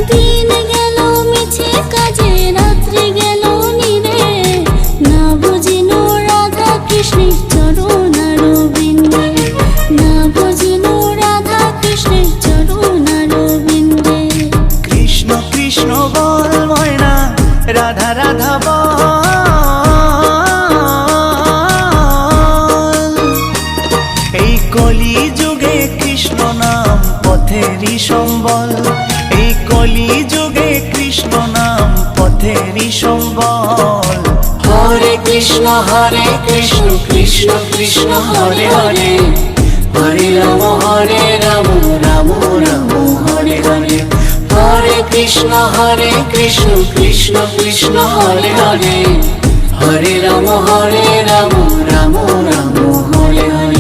দিন গেল মিছে কাজে, রাত্রি গেল নীরে, না বুঝিল রাধা কৃষ্ণের চরণ আরবিন্দে, না বুঝিল রাধা কৃষ্ণের চরণ আরবিন্দে। কৃষ্ণ কৃষ্ণ বল ময়না, রাধা রাধা বল। এই কলি যুগে কৃষ্ণ নাম পথেরই সম্বল, এই কলি যুগে কৃষ্ণ নাম পথেরই সম্বল। হরে কৃষ্ণ কৃষ্ণ কৃষ্ণ হরে হরে, হরে রাম রাম রাম হরে হরে। হরে কৃষ্ণ কৃষ্ণ কৃষ্ণ হরে হরে, হরে রাম রাম রাম হরে হরে।